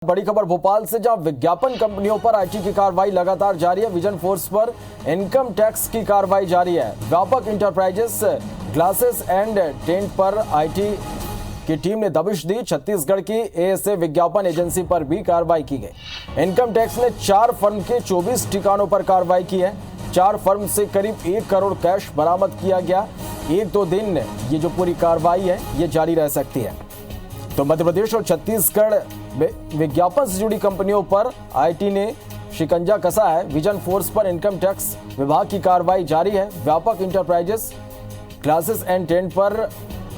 बड़ी खबर भोपाल से, जहां विज्ञापन कंपनियों पर आईटी की कार्रवाई लगातार जारी है। विजन फोर्स पर इनकम टैक्स की कार्रवाई जारी है। व्यापक इंटरप्राइजेस ग्लासेस एंड टेंट पर आईटी की टीम ने दबिश दी। छत्तीसगढ़ की एएसए विज्ञापन एजेंसी पर भी कार्रवाई की गई। इनकम टैक्स ने 4 फर्म के 24 ठिकानों पर कार्रवाई की है। 4 फर्म से करीब 1 करोड़ कैश बरामद किया गया। 1-2 दिन ये जो पूरी कार्रवाई है ये जारी रह सकती है। तो मध्य प्रदेश और छत्तीसगढ़ विज्ञापन से जुड़ी कंपनियों पर आईटी ने शिकंजा कसा है। विजन फोर्स पर इनकम टैक्स विभाग की कार्रवाई जारी है। व्यापक इंटरप्राइजेस क्लासेस एंड टेंट पर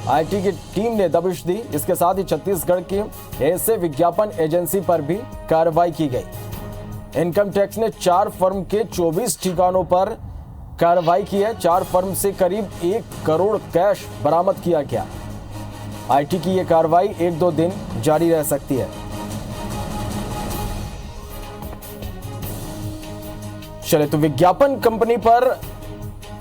आईटी की टीम ने दबिश दी। इसके साथ ही छत्तीसगढ़ की एएसए विज्ञापन एजेंसी पर भी कार्रवाई की गई। इनकम टैक्स ने 4 फर्म के 24 ठिकानों पर कार्रवाई की है। 4 फर्म से करीब 1 करोड़ कैश बरामद किया गया। आईटी की यह कार्रवाई 1-2 दिन जारी रह सकती है। चले तो विज्ञापन कंपनी पर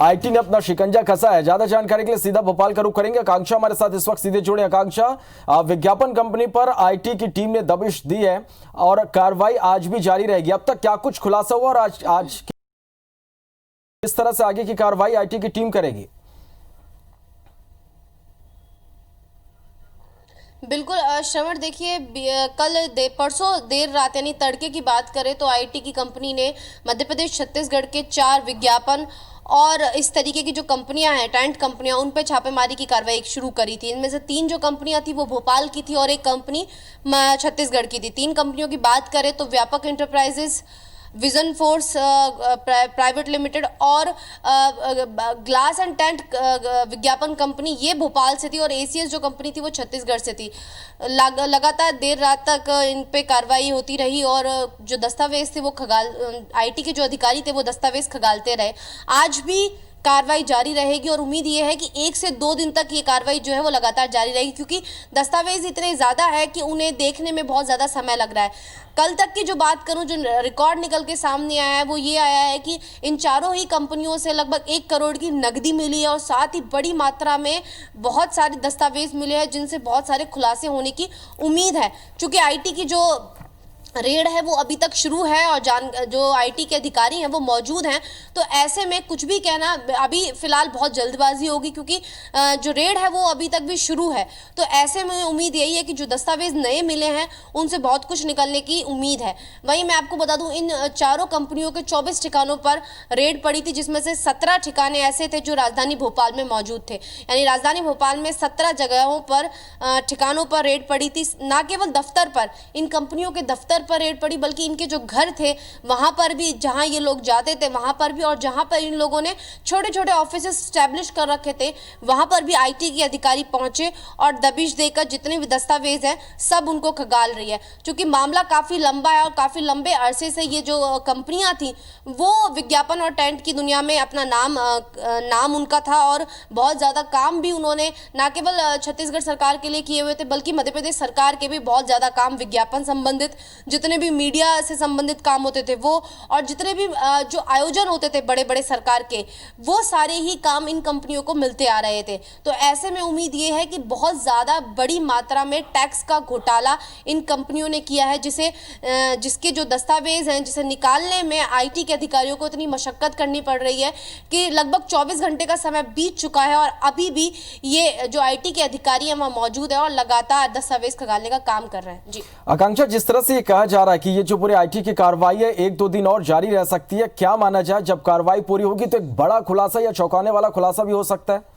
आईटी ने अपना शिकंजा कसा है। ज्यादा जानकारी के लिए सीधा भोपाल का रुख करेंगे। आकांक्षा हमारे साथ इस वक्त सीधे जुड़े। आकांक्षा, विज्ञापन कंपनी पर आईटी की टीम ने दबिश दी है और कार्रवाई आज भी जारी रहेगी। अब तक क्या कुछ खुलासा हुआ और आज किस तरह से आगे की कार्रवाई आईटी की टीम करेगी? बिल्कुल श्रवण, देखिए परसों देर रात यानी तड़के की बात करें तो आईटी की कंपनी ने मध्य प्रदेश छत्तीसगढ़ के 4 विज्ञापन और इस तरीके की जो कंपनियां हैं, टेंट कंपनियां, उन पे छापेमारी की कार्रवाई शुरू करी थी। इनमें से 3 जो कंपनियां थी वो भोपाल की थी और एक कंपनी छत्तीसगढ़ की थी। 3 कंपनियों की बात करें तो व्यापक enterprises, vision force private limited और ग्लास एंड टेंट विज्ञापन कंपनी, ये भोपाल से थी और एसीएस जो कंपनी थी वो छत्तीसगढ़ से थी। लगातार देर रात तक इन पे कार्रवाई होती रही और जो दस्तावेज थे वो आईटी के जो अधिकारी थे वो दस्तावेज खगालते रहे। आज भी कार्रवाई जारी रहेगी और उम्मीद ये है कि 1 से 2 दिन तक ये कार्रवाई जो है वो लगातार जारी रहेगी, क्योंकि दस्तावेज इतने ज़्यादा है कि उन्हें देखने में बहुत ज़्यादा समय लग रहा है। कल तक की जो बात करूं, जो रिकॉर्ड निकल के सामने आया है वो ये आया है कि इन चारों ही कंपनियों से लगभग 1 करोड़ की नकदी मिली है और साथ ही बड़ी मात्रा में बहुत सारे दस्तावेज मिले हैं जिनसे बहुत सारे खुलासे होने की उम्मीद है। चूँकि आईटी की जो रेड है वो अभी तक शुरू है और जो आईटी के अधिकारी हैं वो मौजूद हैं, तो ऐसे में कुछ भी कहना अभी फिलहाल बहुत जल्दबाजी होगी, क्योंकि जो रेड है वो अभी तक भी शुरू है। तो ऐसे में उम्मीद यही है कि जो दस्तावेज नए मिले हैं उनसे बहुत कुछ निकलने की उम्मीद है। वहीं मैं आपको बता दूं, इन चारों कंपनियों के 24 ठिकानों पर रेड पड़ी थी, जिसमें से 17 ठिकाने ऐसे थे जो राजधानी भोपाल में मौजूद थे। यानी राजधानी भोपाल में 17 जगहों पर ठिकानों पर रेड पड़ी थी। न केवल दफ्तर पर, इन कंपनियों के दफ्तर पर रेड पड़ी, बल्कि इनके जो घर थे वहां पर भी, जहां ये लोग जाते थे वहां पर भी, और जहां पर इन लोगों ने छोटे छोटे ऑफिस स्टैब्लिश कर रखे थे वहां पर भी आईटी के अधिकारी पहुंचे और दबिश देकर जितने भी दस्तावेज हैं सब उनको खगाल रही है। क्योंकि मामला काफी लंबा है और काफी लंबे अरसे से ये जो कंपनियां थी वो विज्ञापन और टेंट की दुनिया में अपना नाम उनका था और बहुत ज्यादा काम भी उन्होंने न केवल छत्तीसगढ़ सरकार के लिए किए हुए थे, बल्कि मध्य प्रदेश सरकार के भी बहुत ज्यादा काम विज्ञापन संबंधित, जितने भी मीडिया से संबंधित काम होते थे वो, और जितने भी जो आयोजन होते थे बड़े बड़े सरकार के, वो सारे ही काम इन कंपनियों को मिलते आ रहे थे। तो ऐसे में उम्मीद ये है कि बहुत ज़्यादा बड़ी मात्रा में टैक्स का घोटाला इन कंपनियों ने किया है, जिसके जो दस्तावेज हैं जिसे निकालने में आईटी के अधिकारियों को इतनी मशक्कत करनी पड़ रही है कि लगभग 24 घंटे का समय बीत चुका है और अभी भी ये जो आईटी के अधिकारी हैं वहाँ मौजूद है और लगातार दस्तावेज खगालने का काम कर रहे हैं। जी आकांक्षा, जिस तरह से कहा जा रहा है कि ये जो पूरी आईटी की कार्रवाई है 1-2 दिन और जारी रह सकती है, क्या माना जाए जब कार्रवाई पूरी होगी तो एक बड़ा खुलासा या चौंकाने वाला खुलासा भी हो सकता है?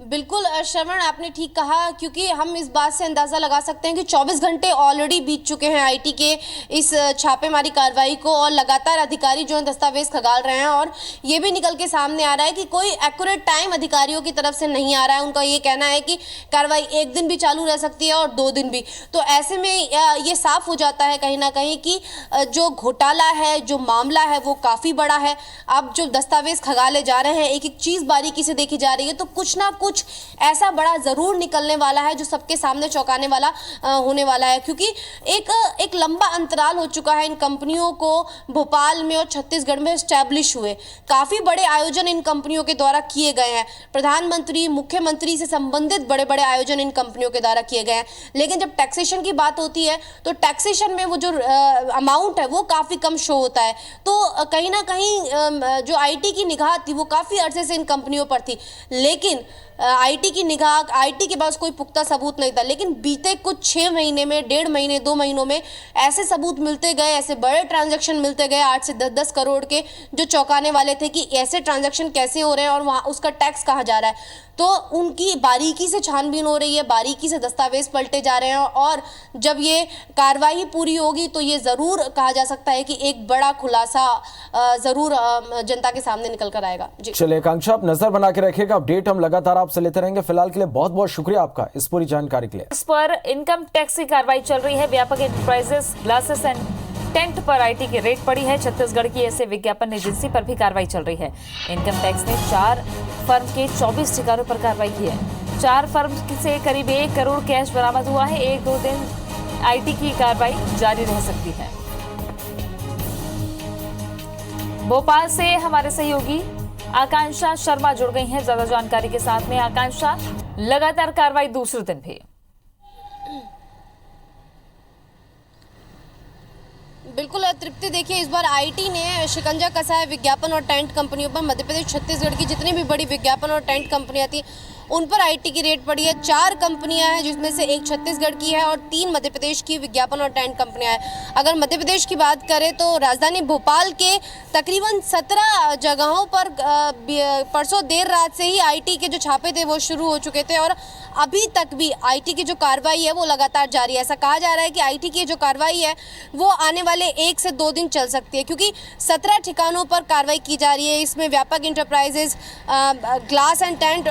बिल्कुल श्रवण, आपने ठीक कहा, क्योंकि हम इस बात से अंदाज़ा लगा सकते हैं कि 24 घंटे ऑलरेडी बीत चुके हैं आईटी के इस छापेमारी कार्रवाई को और लगातार अधिकारी जो है दस्तावेज खगाल रहे हैं और ये भी निकल के सामने आ रहा है कि कोई एक्यूरेट टाइम अधिकारियों की तरफ से नहीं आ रहा है। उनका ये कहना है कि कार्रवाई 1 दिन भी चालू रह सकती है और 2 दिन भी। तो ऐसे में ये साफ हो जाता है कहीं ना कहीं कि जो घोटाला है, जो मामला है वो काफ़ी बड़ा है। अब जो दस्तावेज खगाले जा रहे हैं, एक एक चीज़ बारीकी से देखी जा रही है, तो कुछ ना कुछ कुछ ऐसा बड़ा जरूर निकलने वाला है जो सबके सामने चौंकाने वाला होने वाला है, क्योंकि एक लंबा अंतराल हो चुका है इन कंपनियों को भोपाल में और छत्तीसगढ़ में एस्टैब्लिश हुए। काफी बड़े आयोजन इन कंपनियों के द्वारा किए गए हैं, प्रधानमंत्री मुख्यमंत्री से संबंधित बड़े बड़े आयोजन इन कंपनियों के द्वारा किए गए हैं। लेकिन जब टैक्सेशन की बात होती है तो टैक्सेशन में वो जो अमाउंट है वो काफी कम शो होता है। तो कहीं ना कहीं जो आईटी की निगाह थी वो काफी अरसे से इन कंपनियों पर थी, लेकिन आईटी की निगाह, आईटी के पास कोई पुख्ता सबूत नहीं था। लेकिन बीते कुछ 6 महीने में, 1.5 महीने 2 महीनों में ऐसे सबूत मिलते गए, ऐसे बड़े ट्रांजैक्शन मिलते गए 8 से 10 करोड़ के, जो चौंकाने वाले थे कि ऐसे ट्रांजैक्शन कैसे हो रहे हैं और वहाँ उसका टैक्स कहाँ जा रहा है। तो उनकी बारीकी से छानबीन हो रही है, बारीकी से दस्तावेज पलटे जा रहे हैं, और जब ये कार्रवाई पूरी होगी तो ये ज़रूर कहा जा सकता है कि एक बड़ा खुलासा ज़रूर जनता के सामने निकल कर आएगा। जी चलिए आकांक्षा, आप नजर बना के रखिएगा, अपडेट हम लगातार आपसे लेते रहेंगे। फिलहाल के लिए बहुत बहुत शुक्रिया आपका इस पूरी जानकारी के लिए। इस पर इनकम टैक्स की कार्रवाई चल रही है। व्यापक एंटरप्राइजेस, ग्लासेस एंड टेंट पर आईटी की रेड पड़ी है। छत्तीसगढ़ की ऐसे विज्ञापन एजेंसी पर भी कार्रवाई चल रही है। इनकम टैक्स ने 4 फर्म के 24 ठिकानों पर कार्रवाई की है। 4 फर्म से करीब 1 करोड़ कैश बरामद हुआ है। 1-2 दिन आईटी की कार्रवाई जारी रह सकती है। भोपाल से हमारे सहयोगी आकांक्षा शर्मा जुड़ गई हैं ज्यादा जानकारी के साथ में। आकांक्षा, लगातार कार्रवाई दूसरे दिन भी। बिल्कुल तृप्ति, देखिए इस बार आईटी ने शिकंजा कसा है विज्ञापन और टेंट कंपनियों पर। मध्य प्रदेश छत्तीसगढ़ की जितनी भी बड़ी विज्ञापन और टेंट कंपनियां थी उन पर आईटी की रेड पड़ी है। 4 कंपनियां हैं जिसमें से 1 छत्तीसगढ़ की है और 3 मध्य प्रदेश की विज्ञापन और टेंट कंपनियां हैं। अगर मध्य प्रदेश की बात करें तो राजधानी भोपाल के तकरीबन 17 जगहों पर परसों देर रात से ही आईटी के जो छापे थे वो शुरू हो चुके थे, और अभी तक भी आईटी की जो कार्रवाई है वो लगातार जारी है। ऐसा कहा जा रहा है कि आईटी की जो कार्रवाई है वो आने वाले 1 से 2 दिन चल सकती है, क्योंकि 17 ठिकानों पर कार्रवाई की जा रही है। इसमें व्यापक enterprises, glass and tent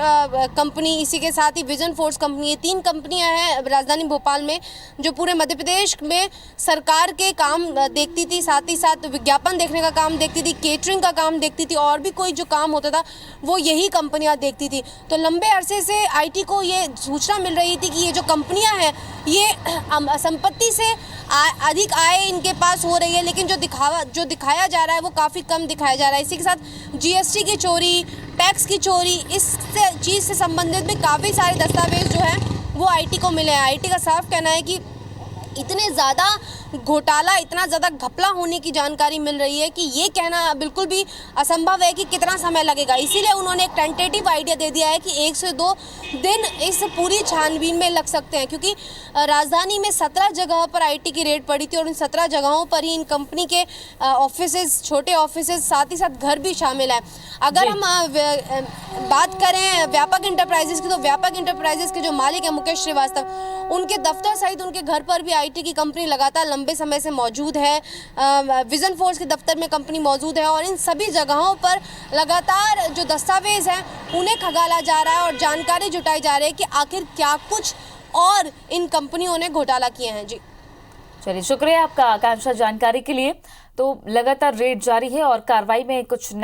company, इसी के साथ ही विजन फोर्स कंपनी, ये 3 कंपनियां हैं राजधानी भोपाल में जो पूरे मध्य प्रदेश में सरकार के काम देखती थी, साथ ही साथ विज्ञापन देखने का काम देखती थी, केटरिंग का काम देखती थी, और भी कोई जो काम होता था वो यही कंपनियां देखती थी। तो लंबे अरसे से आईटी को ये सूचना मिल रही थी कि ये जो कंपनियां हैं ये संपत्ति से अधिक आय इनके पास हो रही है, लेकिन जो दिखाया जा रहा है वो काफ़ी कम दिखाया जा रहा है। इसी के साथ जीएसटी की चोरी, टैक्स की चोरी, इस चीज़ से संबंधित भी काफ़ी सारे दस्तावेज जो हैं वो आईटी को मिले हैं। आईटी का साफ कहना है कि इतने ज़्यादा घोटाला, इतना ज़्यादा घपला होने की जानकारी मिल रही है कि ये कहना बिल्कुल भी असंभव है कि कितना समय लगेगा। इसीलिए उन्होंने एक टेंटेटिव आइडिया दे दिया है कि 1 से 2 दिन इस पूरी छानबीन में लग सकते हैं, क्योंकि राजधानी में 17 जगह पर आईटी की रेड पड़ी थी और इन 17 जगहों पर ही इन कंपनी के ऑफिसेज, छोटे ऑफिसेज, साथ ही साथ घर भी शामिल है। अगर हम बात करें व्यापक इंटरप्राइजेस की, तो व्यापक इंटरप्राइजेस के जो मालिक हैं मुकेश श्रीवास्तव, उनके दफ्तर सहित उनके घर पर भी आईटी की कंपनी लगातार लंबे समय से मौजूद है। विजन फोर्स के दफ्तर में कंपनी मौजूद है, और इन सभी जगहों पर लगातार जो दस्तावेज हैं उन्हें खंगाला जा रहा है और जानकारी जुटाई जा रही है कि आखिर क्या कुछ और इन कंपनियों ने घोटाला किए हैं। जी चलिए, शुक्रिया आपका आकांक्षा जानकारी के लिए। तो लगातार रेड जारी है और कार्रवाई में कुछ नए